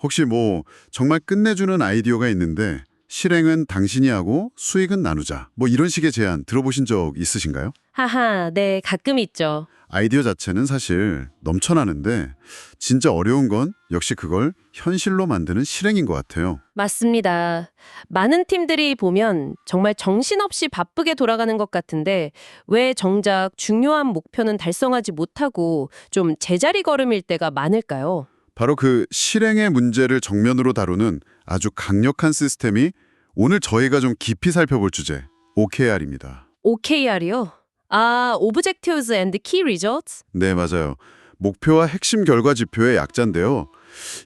혹시 뭐 정말 끝내주는 아이디어가 있는데 실행은 당신이 하고 수익은 나누자. 뭐 이런 식의 제안 들어보신 적 있으신가요? 하하, 네, 가끔 있죠. 아이디어 자체는 사실 넘쳐나는데 진짜 어려운 건 역시 그걸 현실로 만드는 실행인 것 같아요. 맞습니다. 많은 팀들이 보면 정말 정신없이 바쁘게 돌아가는 것 같은데 왜 정작 중요한 목표는 달성하지 못하고 좀 제자리 걸음일 때가 많을까요? 바로 그 실행의 문제를 정면으로 다루는 아주 강력한 시스템이 오늘 저희가 좀 깊이 살펴볼 주제, OKR입니다. OKR이요? 아, Objectives and Key Results? 네, 맞아요. 목표와 핵심 결과 지표의 약자인데요.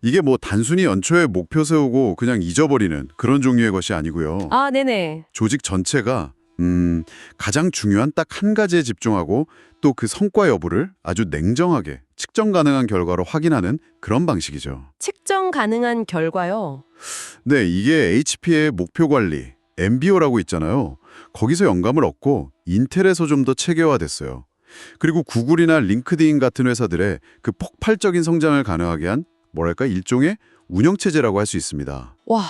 이게 뭐 단순히 연초에 목표 세우고 그냥 잊어버리는 그런 종류의 것이 아니고요. 아, 네네. 조직 전체가 가장 중요한 딱 한 가지에 집중하고 또 그 성과 여부를 아주 냉정하게 측정 가능한 결과로 확인하는 그런 방식이죠. 측정 가능한 결과요. 네, 이게 HP의 목표 관리, MBO라고 있잖아요. 거기서 영감을 얻고 인텔에서 좀 더 체계화됐어요. 그리고 구글이나 링크드인 같은 회사들의 그 폭발적인 성장을 가능하게 한 뭐랄까 일종의 운영체제라고 할 수 있습니다. 와,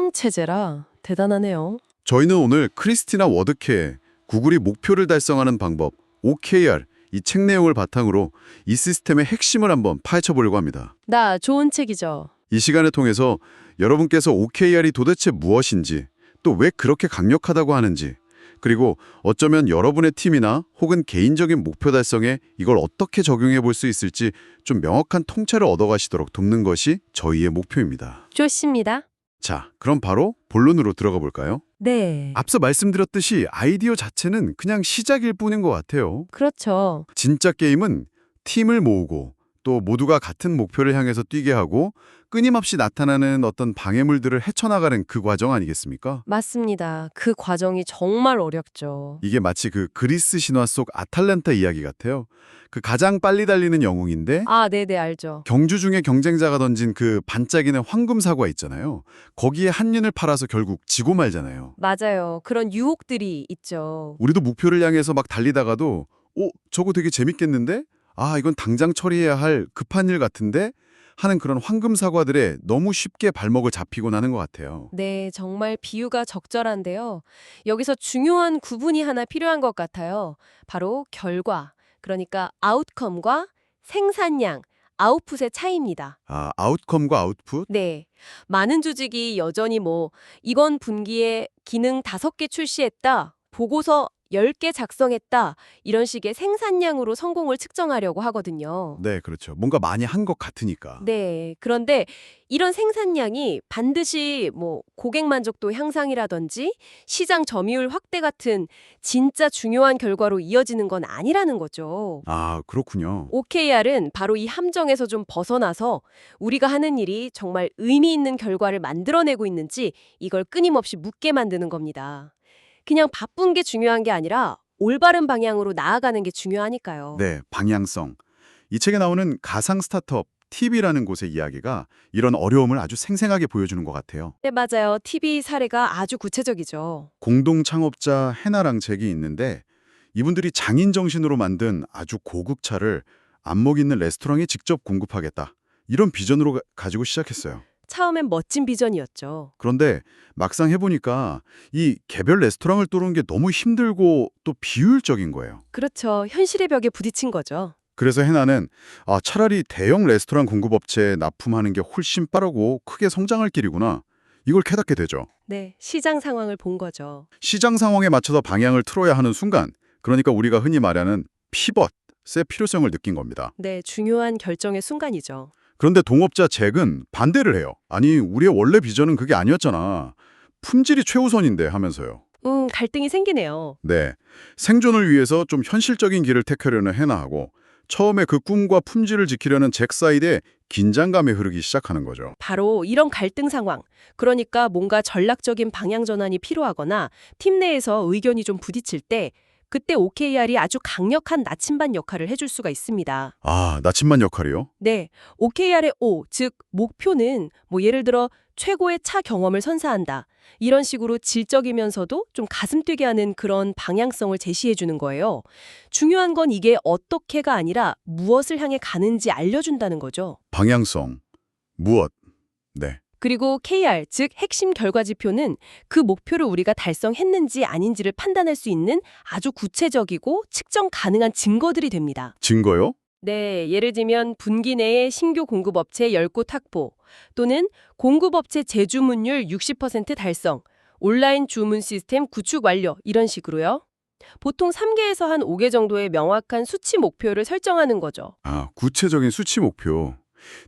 운영체제라 대단하네요. 저희는 오늘 크리스티나 워드케의 구글이 목표를 달성하는 방법, OKR, 이 책 내용을 바탕으로 이 시스템의 핵심을 한번 파헤쳐 보려고 합니다. 나 좋은 책이죠. 이 시간을 통해서 여러분께서 OKR이 도대체 무엇인지, 또 왜 그렇게 강력하다고 하는지, 그리고 어쩌면 여러분의 팀이나 혹은 개인적인 목표 달성에 이걸 어떻게 적용해 볼 수 있을지 좀 명확한 통찰을 얻어가시도록 돕는 것이 저희의 목표입니다. 좋습니다. 자, 그럼 바로 본론으로 들어가 볼까요? 네. 앞서 말씀드렸듯이 아이디어 자체는 그냥 시작일 뿐인 것 같아요. 그렇죠. 진짜 게임은 팀을 모으고 또 모두가 같은 목표를 향해서 뛰게 하고 끊임없이 나타나는 어떤 방해물들을 헤쳐나가는 그 과정 아니겠습니까? 맞습니다. 그 과정이 정말 어렵죠. 이게 마치 그 그리스 신화 속 아탈란타 이야기 같아요. 그 가장 빨리 달리는 영웅인데 아, 네네, 알죠. 경주 중에 경쟁자가 던진 그 반짝이는 황금 사과 있잖아요. 거기에 한윤을 팔아서 결국 지고 말잖아요. 맞아요. 그런 유혹들이 있죠. 우리도 목표를 향해서 막 달리다가도 저거 되게 재밌겠는데? 아, 이건 당장 처리해야 할 급한 일 같은데? 하는 그런 황금 사과들에 너무 쉽게 발목을 잡히곤 하는 것 같아요. 네, 정말 비유가 적절한데요. 여기서 중요한 구분이 하나 필요한 것 같아요. 바로 결과, 그러니까 아웃컴과 생산량, 아웃풋의 차이입니다. 아, 아웃컴과 아웃풋? 네. 많은 조직이 여전히 이건 분기에 기능 5개 출시했다. 보고서 10개 작성했다. 이런 식의 생산량으로 성공을 측정하려고 하거든요. 네, 그렇죠. 뭔가 많이 한 것 같으니까. 네. 그런데 이런 생산량이 반드시 고객 만족도 향상이라든지 시장 점유율 확대 같은 진짜 중요한 결과로 이어지는 건 아니라는 거죠. 아, 그렇군요. OKR은 바로 이 함정에서 좀 벗어나서 우리가 하는 일이 정말 의미 있는 결과를 만들어내고 있는지 이걸 끊임없이 묻게 만드는 겁니다. 그냥 바쁜 게 중요한 게 아니라 올바른 방향으로 나아가는 게 중요하니까요. 네, 방향성. 이 책에 나오는 가상 스타트업 팁이라는 곳의 이야기가 이런 어려움을 아주 생생하게 보여주는 것 같아요. 네, 맞아요. TV 사례가 아주 구체적이죠. 공동 창업자 해나랑 잭이 있는데 이분들이 장인 정신으로 만든 아주 고급 차를 안목 있는 레스토랑에 직접 공급하겠다. 이런 비전으로 가지고 시작했어요. 처음엔 멋진 비전이었죠. 그런데 막상 해보니까 이 개별 레스토랑을 뚫는 게 너무 힘들고 또 비효율적인 거예요. 그렇죠. 현실의 벽에 부딪힌 거죠. 그래서 해나는 차라리 대형 레스토랑 공급업체에 납품하는 게 훨씬 빠르고 크게 성장할 길이구나. 이걸 깨닫게 되죠. 네, 시장 상황을 본 거죠. 시장 상황에 맞춰서 방향을 틀어야 하는 순간, 그러니까 우리가 흔히 말하는 피벗의 필요성을 느낀 겁니다. 네, 중요한 결정의 순간이죠. 그런데 동업자 잭은 반대를 해요. 아니, 우리의 원래 비전은 그게 아니었잖아. 품질이 최우선인데 하면서요. 갈등이 생기네요. 네, 생존을 위해서 좀 현실적인 길을 택하려는 해나하고 처음에 그 꿈과 품질을 지키려는 잭 사이드에 긴장감이 흐르기 시작하는 거죠. 바로 이런 갈등 상황, 그러니까 뭔가 전략적인 방향 전환이 필요하거나 팀 내에서 의견이 좀 부딪힐 때 그때 OKR이 아주 강력한 나침반 역할을 해줄 수가 있습니다. 아, 나침반 역할이요? 네, OKR의 O, 즉 목표는 예를 들어 최고의 차 경험을 선사한다. 이런 식으로 질적이면서도 좀 가슴 뛰게 하는 그런 방향성을 제시해 주는 거예요. 중요한 건 이게 어떻게가 아니라 무엇을 향해 가는지 알려준다는 거죠. 방향성, 무엇, 네. 그리고 KR, 즉 핵심 결과지표는 그 목표를 우리가 달성했는지 아닌지를 판단할 수 있는 아주 구체적이고 측정 가능한 증거들이 됩니다. 증거요? 네, 예를 들면 분기 내에 신규 공급업체 10곳 확보, 또는 공급업체 재주문율 60% 달성, 온라인 주문 시스템 구축 완료 이런 식으로요. 보통 3개에서 한 5개 정도의 명확한 수치 목표를 설정하는 거죠. 아, 구체적인 수치 목표.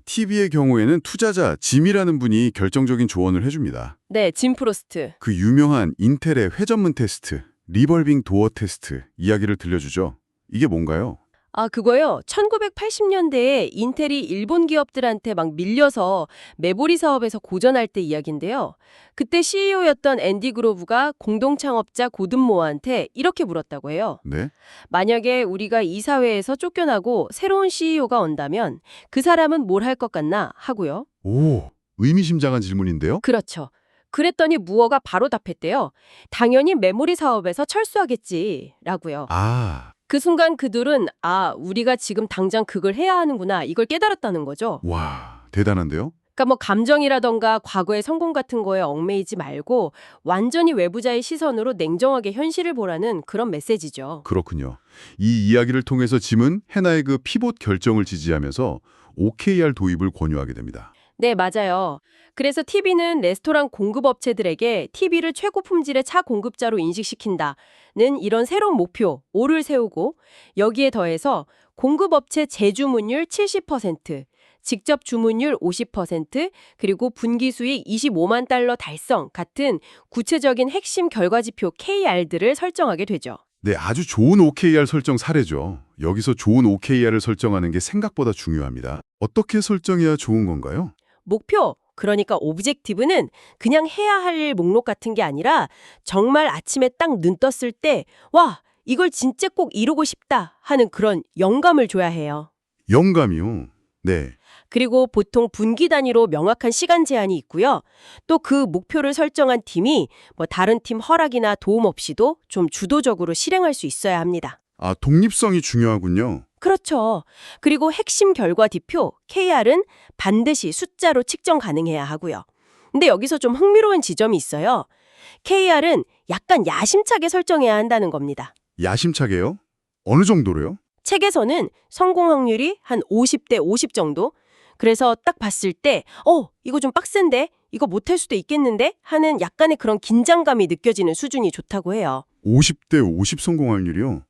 TV의 경우에는 투자자 짐이라는 분이 결정적인 조언을 해줍니다. 네, 짐 프로스트. 그 유명한 인텔의 회전문 테스트, 리벌빙 도어 테스트 이야기를 들려주죠. 이게 뭔가요? 아, 그거요. 1980년대에 인텔이 일본 기업들한테 막 밀려서 메모리 사업에서 고전할 때 이야기인데요. 그때 CEO였던 앤디 그로브가 공동 창업자 고든 모어한테 이렇게 물었다고 해요. 네? 만약에 우리가 이 사회에서 쫓겨나고 새로운 CEO가 온다면 그 사람은 뭘 할 것 같나 하고요. 오, 의미심장한 질문인데요? 그렇죠. 그랬더니 무어가 바로 답했대요. 당연히 메모리 사업에서 철수하겠지라고요. 아, 그 순간 그들은 우리가 지금 당장 그걸 해야 하는구나 이걸 깨달았다는 거죠. 와, 대단한데요? 그러니까 뭐 감정이라던가 과거의 성공 같은 거에 얽매이지 말고 완전히 외부자의 시선으로 냉정하게 현실을 보라는 그런 메시지죠. 그렇군요. 이 이야기를 통해서 짐은 해나의 그 피봇 결정을 지지하면서 OKR 도입을 권유하게 됩니다. 네, 맞아요. 그래서 TV는 레스토랑 공급업체들에게 TV를 최고 품질의 차 공급자로 인식시킨다는 이런 새로운 목표, 오를 세우고 여기에 더해서 공급업체 재주문율 70%, 직접 주문율 50%, 그리고 분기 수익 25만 달러 달성 같은 구체적인 핵심 결과지표 KR들을 설정하게 되죠. 네, 아주 좋은 OKR 설정 사례죠. 여기서 좋은 OKR을 설정하는 게 생각보다 중요합니다. 어떻게 설정해야 좋은 건가요? 목표, 그러니까 오브젝티브는 그냥 해야 할 일 목록 같은 게 아니라 정말 아침에 딱 눈 떴을 때 와, 이걸 진짜 꼭 이루고 싶다 하는 그런 영감을 줘야 해요. 영감이요. 네. 그리고 보통 분기 단위로 명확한 시간 제한이 있고요. 또 그 목표를 설정한 팀이 뭐 다른 팀 허락이나 도움 없이도 좀 주도적으로 실행할 수 있어야 합니다. 아, 독립성이 중요하군요. 그렇죠. 그리고 핵심 결과지표 KR은 반드시 숫자로 측정 가능해야 하고요. 근데 여기서 좀 흥미로운 지점이 있어요. KR은 약간 야심차게 설정해야 한다는 겁니다. 야심차게요? 어느 정도로요? 책에서는 성공 확률이 한 50대 50 정도? 그래서 딱 봤을 때 이거 좀 빡센데? 이거 못할 수도 있겠는데? 하는 약간의 그런 긴장감이 느껴지는 수준이 좋다고 해요. 50대 50 성공 확률이요?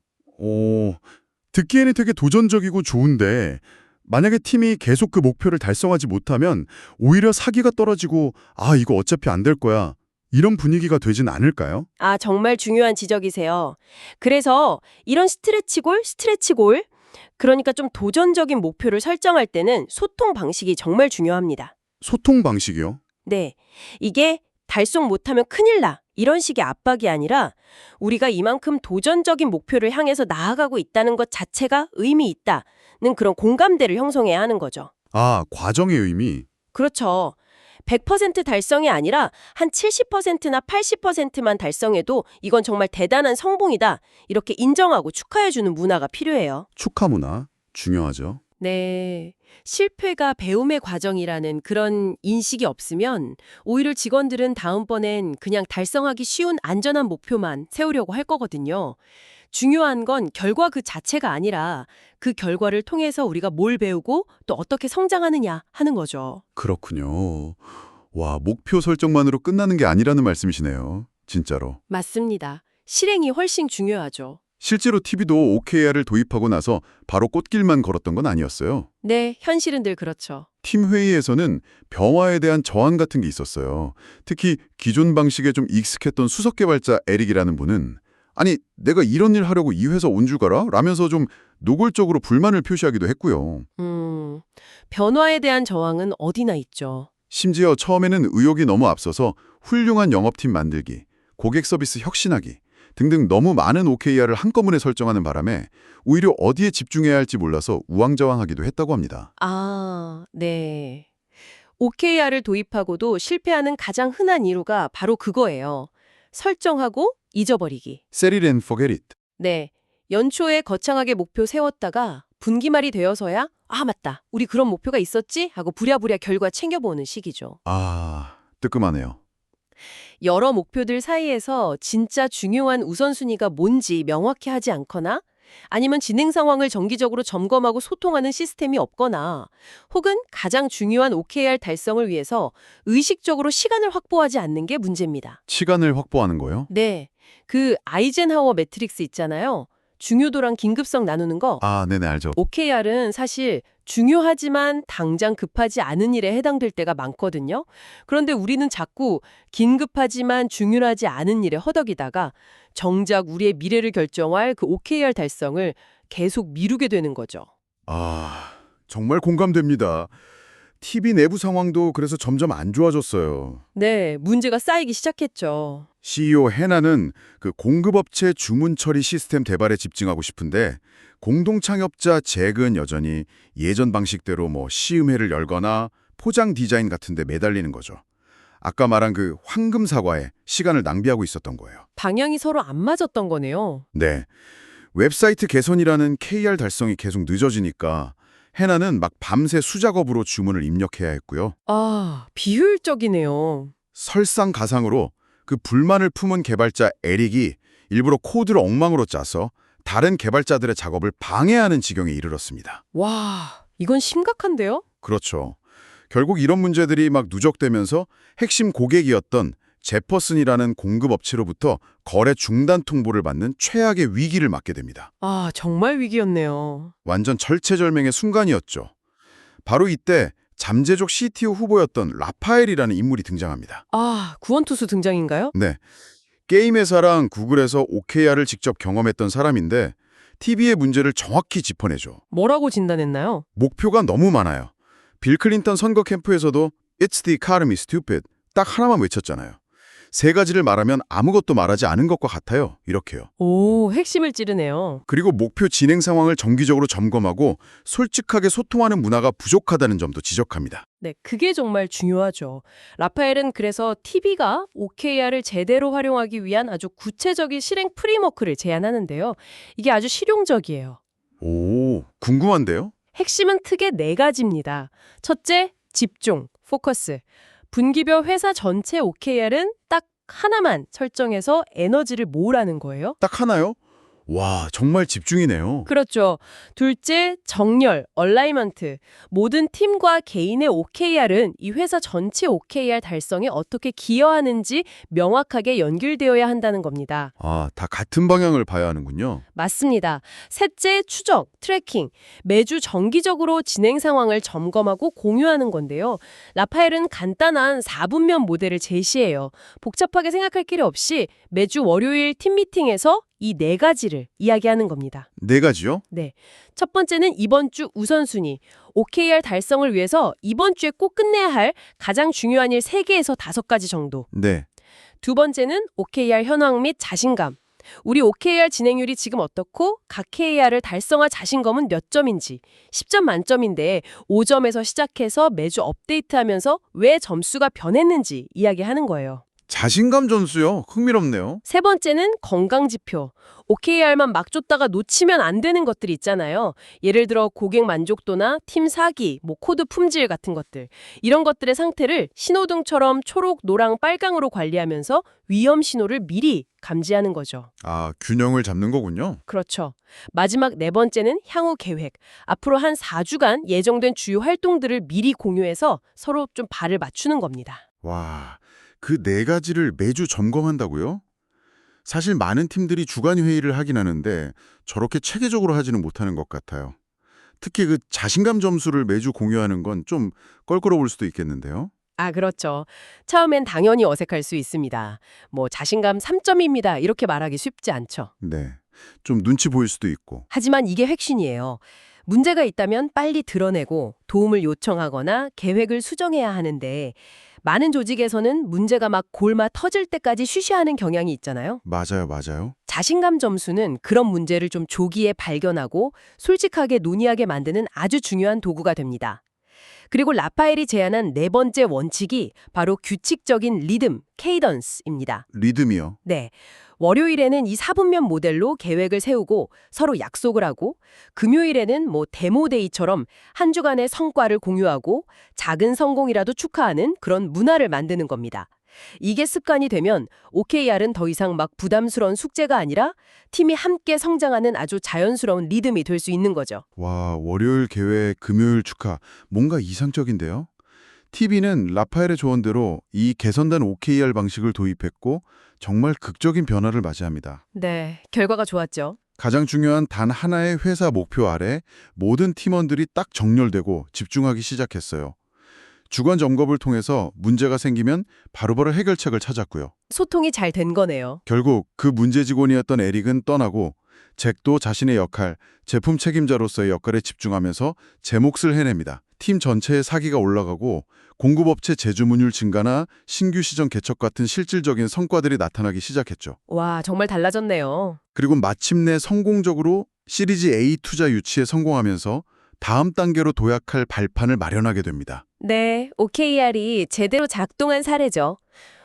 듣기에는 되게 도전적이고 좋은데 만약에 팀이 계속 그 목표를 달성하지 못하면 오히려 사기가 떨어지고 이거 어차피 안 될 거야. 이런 분위기가 되진 않을까요? 정말 중요한 지적이세요. 그래서 이런 스트레치골, 그러니까 좀 도전적인 목표를 설정할 때는 소통 방식이 정말 중요합니다. 소통 방식이요? 네, 이게 달성 못하면 큰일 나. 이런 식의 압박이 아니라 우리가 이만큼 도전적인 목표를 향해서 나아가고 있다는 것 자체가 의미 있다는 그런 공감대를 형성해야 하는 거죠. 과정의 의미. 그렇죠. 100% 달성이 아니라 한 70%나 80%만 달성해도 이건 정말 대단한 성공이다. 이렇게 인정하고 축하해주는 문화가 필요해요. 축하 문화. 중요하죠. 네. 실패가 배움의 과정이라는 그런 인식이 없으면 오히려 직원들은 다음번엔 그냥 달성하기 쉬운 안전한 목표만 세우려고 할 거거든요. 중요한 건 결과 그 자체가 아니라 그 결과를 통해서 우리가 뭘 배우고 또 어떻게 성장하느냐 하는 거죠. 그렇군요. 와, 목표 설정만으로 끝나는 게 아니라는 말씀이시네요. 진짜로. 맞습니다. 실행이 훨씬 중요하죠. 실제로 TV도 OKR을 도입하고 나서 바로 꽃길만 걸었던 건 아니었어요. 네, 현실은 늘 그렇죠. 팀 회의에서는 변화에 대한 저항 같은 게 있었어요. 특히 기존 방식에 좀 익숙했던 수석 개발자 에릭이라는 분은 아니, 내가 이런 일 하려고 이 회사 온 줄 알아? 라면서 좀 노골적으로 불만을 표시하기도 했고요. 변화에 대한 저항은 어디나 있죠. 심지어 처음에는 의욕이 너무 앞서서 훌륭한 영업팀 만들기, 고객 서비스 혁신하기 등등 너무 많은 OKR을 한꺼번에 설정하는 바람에 오히려 어디에 집중해야 할지 몰라서 우왕좌왕하기도 했다고 합니다. 네. OKR을 도입하고도 실패하는 가장 흔한 이유가 바로 그거예요. 설정하고 잊어버리기. Set it and forget it. 네. 연초에 거창하게 목표 세웠다가 분기말이 되어서야 아, 맞다. 우리 그런 목표가 있었지? 하고 부랴부랴 결과 챙겨보는 시기죠. 아, 뜨끔하네요. 여러 목표들 사이에서 진짜 중요한 우선순위가 뭔지 명확히 하지 않거나 아니면 진행 상황을 정기적으로 점검하고 소통하는 시스템이 없거나 혹은 가장 중요한 OKR 달성을 위해서 의식적으로 시간을 확보하지 않는 게 문제입니다. 시간을 확보하는 거요? 네, 그 아이젠하워 매트릭스 있잖아요. 중요도랑 긴급성 나누는 거. 아, 네네, 알죠. OKR은 사실 중요하지만 당장 급하지 않은 일에 해당될 때가 많거든요. 그런데 우리는 자꾸 긴급하지만 중요하지 않은 일에 허덕이다가 정작 우리의 미래를 결정할 그 OKR 달성을 계속 미루게 되는 거죠. 아, 정말 공감됩니다. TV 내부 상황도 그래서 점점 안 좋아졌어요. 네, 문제가 쌓이기 시작했죠. CEO 해나는 그 공급업체 주문 처리 시스템 개발에 집중하고 싶은데 공동 창업자 잭은 여전히 예전 방식대로 시음회를 열거나 포장 디자인 같은 데 매달리는 거죠. 아까 말한 그 황금 사과에 시간을 낭비하고 있었던 거예요. 방향이 서로 안 맞았던 거네요. 네. 웹사이트 개선이라는 KR 달성이 계속 늦어지니까 해나는 막 밤새 수작업으로 주문을 입력해야 했고요. 아, 비효율적이네요. 설상가상으로 그 불만을 품은 개발자 에릭이 일부러 코드를 엉망으로 짜서 다른 개발자들의 작업을 방해하는 지경에 이르렀습니다. 와, 이건 심각한데요? 그렇죠. 결국 이런 문제들이 막 누적되면서 핵심 고객이었던 제퍼슨이라는 공급업체로부터 거래 중단 통보를 받는 최악의 위기를 맞게 됩니다. 아, 정말 위기였네요. 완전 절체절명의 순간이었죠. 바로 이때 잠재적 CTO 후보였던 라파엘이라는 인물이 등장합니다. 아, 구원투수 등장인가요? 네. 게임 회사랑 구글에서 OKR을 직접 경험했던 사람인데 TV의 문제를 정확히 짚어내죠. 뭐라고 진단했나요? 목표가 너무 많아요. 빌 클린턴 선거 캠프에서도 It's the economy, stupid. 딱 하나만 외쳤잖아요. 세 가지를 말하면 아무것도 말하지 않은 것과 같아요. 이렇게요. 오, 핵심을 찌르네요. 그리고 목표 진행 상황을 정기적으로 점검하고 솔직하게 소통하는 문화가 부족하다는 점도 지적합니다. 네, 그게 정말 중요하죠. 라파엘은 그래서 TV가 OKR을 제대로 활용하기 위한 아주 구체적인 실행 프리워크를 제안하는데요. 이게 아주 실용적이에요. 오, 궁금한데요? 핵심은 크게 네 가지입니다. 첫째, 집중, 포커스. 분기별 회사 전체 OKR은 딱 하나만 설정해서 에너지를 모으라는 거예요. 딱 하나요? 와, 정말 집중이네요. 그렇죠. 둘째, 정렬, 얼라이먼트. 모든 팀과 개인의 OKR은 이 회사 전체 OKR 달성에 어떻게 기여하는지 명확하게 연결되어야 한다는 겁니다. 아, 다 같은 방향을 봐야 하는군요. 맞습니다. 셋째, 추적, 트래킹. 매주 정기적으로 진행 상황을 점검하고 공유하는 건데요. 라파엘은 간단한 4분면 모델을 제시해요. 복잡하게 생각할 필요 없이 매주 월요일 팀 미팅에서 이 네 가지를 이야기하는 겁니다. 네 가지요? 네. 첫 번째는 이번 주 우선순위. OKR 달성을 위해서 이번 주에 꼭 끝내야 할 가장 중요한 일 3개에서 5가지 정도. 네. 두 번째는 OKR 현황 및 자신감. 우리 OKR 진행률이 지금 어떻고 각 KR을 달성할 자신감은 몇 점인지 10점 만점인데 5점에서 시작해서 매주 업데이트하면서 왜 점수가 변했는지 이야기하는 거예요. 자신감 점수요? 흥미롭네요. 세 번째는 건강지표. OKR만 막 줬다가 놓치면 안 되는 것들이 있잖아요. 예를 들어 고객 만족도나 팀 사기, 코드 품질 같은 것들. 이런 것들의 상태를 신호등처럼 초록, 노랑, 빨강으로 관리하면서 위험 신호를 미리 감지하는 거죠. 아, 균형을 잡는 거군요. 그렇죠. 마지막 네 번째는 향후 계획. 앞으로 한 4주간 예정된 주요 활동들을 미리 공유해서 서로 좀 발을 맞추는 겁니다. 와, 그 네 가지를 매주 점검한다고요? 사실 많은 팀들이 주간 회의를 하긴 하는데 저렇게 체계적으로 하지는 못하는 것 같아요. 특히 그 자신감 점수를 매주 공유하는 건 좀 껄끄러울 수도 있겠는데요. 아, 그렇죠. 처음엔 당연히 어색할 수 있습니다. 자신감 3점입니다. 이렇게 말하기 쉽지 않죠. 네, 좀 눈치 보일 수도 있고. 하지만 이게 핵심이에요. 문제가 있다면 빨리 드러내고 도움을 요청하거나 계획을 수정해야 하는데 많은 조직에서는 문제가 막 골마 터질 때까지 쉬쉬하는 경향이 있잖아요. 맞아요, 맞아요. 자신감 점수는 그런 문제를 좀 조기에 발견하고 솔직하게 논의하게 만드는 아주 중요한 도구가 됩니다. 그리고 라파엘이 제안한 네 번째 원칙이 바로 규칙적인 리듬, 케이던스입니다. 리듬이요. 네. 월요일에는 이 4분면 모델로 계획을 세우고 서로 약속을 하고 금요일에는 데모데이처럼 한 주간의 성과를 공유하고 작은 성공이라도 축하하는 그런 문화를 만드는 겁니다. 이게 습관이 되면 OKR은 더 이상 막 부담스러운 숙제가 아니라 팀이 함께 성장하는 아주 자연스러운 리듬이 될 수 있는 거죠. 와, 월요일 계획, 금요일 축하. 뭔가 이상적인데요? TV는 라파엘의 조언대로 이 개선된 OKR 방식을 도입했고 정말 극적인 변화를 맞이합니다. 네, 결과가 좋았죠. 가장 중요한 단 하나의 회사 목표 아래 모든 팀원들이 딱 정렬되고 집중하기 시작했어요. 주간 점검을 통해서 문제가 생기면 바로바로 해결책을 찾았고요. 소통이 잘 된 거네요. 결국 그 문제 직원이었던 에릭은 떠나고 잭도 자신의 역할, 제품 책임자로서의 역할에 집중하면서 제 몫을 해냅니다. 팀 전체의 사기가 올라가고 공급업체 제주문율 증가나 신규 시장 개척 같은 실질적인 성과들이 나타나기 시작했죠. 와, 정말 달라졌네요. 그리고 마침내 성공적으로 시리즈 A 투자 유치에 성공하면서 다음 단계로 도약할 발판을 마련하게 됩니다. 네, OKR이 제대로 작동한 사례죠.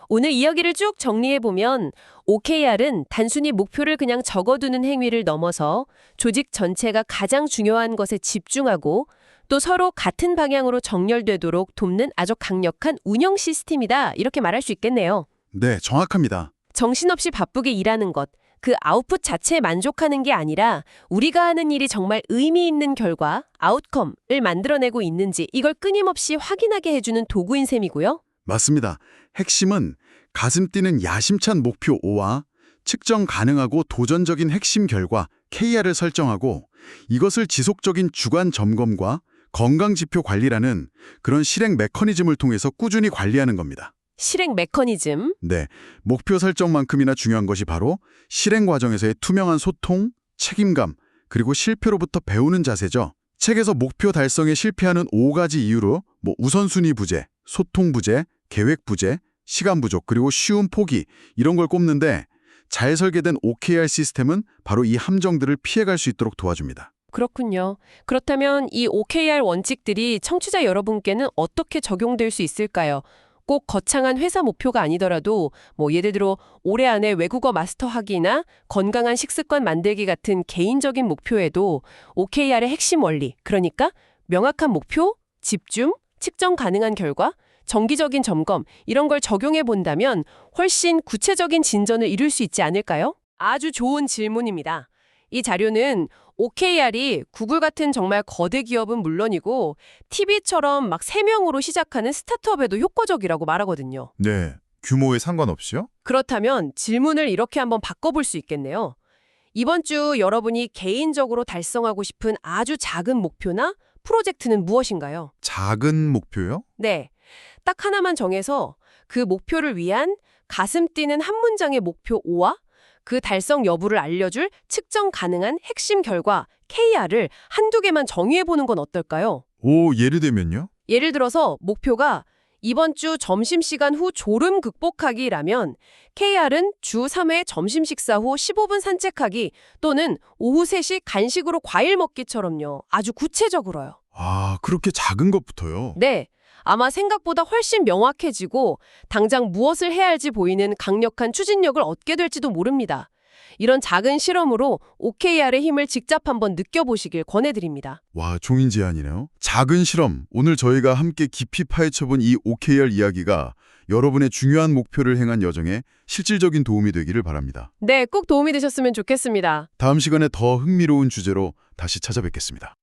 오늘 이야기를 쭉 정리해보면 OKR은 단순히 목표를 그냥 적어두는 행위를 넘어서 조직 전체가 가장 중요한 것에 집중하고 또 서로 같은 방향으로 정렬되도록 돕는 아주 강력한 운영 시스템이다. 이렇게 말할 수 있겠네요. 네, 정확합니다. 정신없이 바쁘게 일하는 것, 그 아웃풋 자체에 만족하는 게 아니라 우리가 하는 일이 정말 의미 있는 결과, 아웃컴을 만들어내고 있는지 이걸 끊임없이 확인하게 해주는 도구인 셈이고요. 맞습니다. 핵심은 가슴 뛰는 야심찬 목표 5와 측정 가능하고 도전적인 핵심 결과 KR을 설정하고 이것을 지속적인 주간 점검과 건강지표 관리라는 그런 실행 메커니즘을 통해서 꾸준히 관리하는 겁니다. 실행 메커니즘. 네, 목표 설정만큼이나 중요한 것이 바로 실행 과정에서의 투명한 소통, 책임감, 그리고 실패로부터 배우는 자세죠. 책에서 목표 달성에 실패하는 5가지 이유로 우선순위 부재, 소통 부재, 계획 부재, 시간 부족, 그리고 쉬운 포기 이런 걸 꼽는데 잘 설계된 OKR 시스템은 바로 이 함정들을 피해갈 수 있도록 도와줍니다. 그렇군요. 그렇다면 이 OKR 원칙들이 청취자 여러분께는 어떻게 적용될 수 있을까요? 꼭 거창한 회사 목표가 아니더라도 예를 들어 올해 안에 외국어 마스터하기나 건강한 식습관 만들기 같은 개인적인 목표에도 OKR의 핵심 원리, 그러니까 명확한 목표, 집중, 측정 가능한 결과, 정기적인 점검 이런 걸 적용해 본다면 훨씬 구체적인 진전을 이룰 수 있지 않을까요? 아주 좋은 질문입니다. 이 자료는 OKR이 구글 같은 정말 거대 기업은 물론이고 TV처럼 막 3명으로 시작하는 스타트업에도 효과적이라고 말하거든요. 네, 규모에 상관없이요? 그렇다면 질문을 이렇게 한번 바꿔볼 수 있겠네요. 이번 주 여러분이 개인적으로 달성하고 싶은 아주 작은 목표나 프로젝트는 무엇인가요? 작은 목표요? 네, 딱 하나만 정해서 그 목표를 위한 가슴 뛰는 한 문장의 목표 5와 그 달성 여부를 알려줄 측정 가능한 핵심 결과 KR을 한두 개만 정의해보는 건 어떨까요? 오, 예를 들면요? 예를 들어서 목표가 이번 주 점심시간 후 졸음 극복하기라면 KR은 주 3회 점심 식사 후 15분 산책하기 또는 오후 3시 간식으로 과일 먹기처럼요. 아주 구체적으로요. 아, 그렇게 작은 것부터요? 네. 아마 생각보다 훨씬 명확해지고 당장 무엇을 해야 할지 보이는 강력한 추진력을 얻게 될지도 모릅니다. 이런 작은 실험으로 OKR의 힘을 직접 한번 느껴보시길 권해드립니다. 와, 종인 제안이네요. 작은 실험, 오늘 저희가 함께 깊이 파헤쳐본 이 OKR 이야기가 여러분의 중요한 목표를 향한 여정에 실질적인 도움이 되기를 바랍니다. 네, 꼭 도움이 되셨으면 좋겠습니다. 다음 시간에 더 흥미로운 주제로 다시 찾아뵙겠습니다.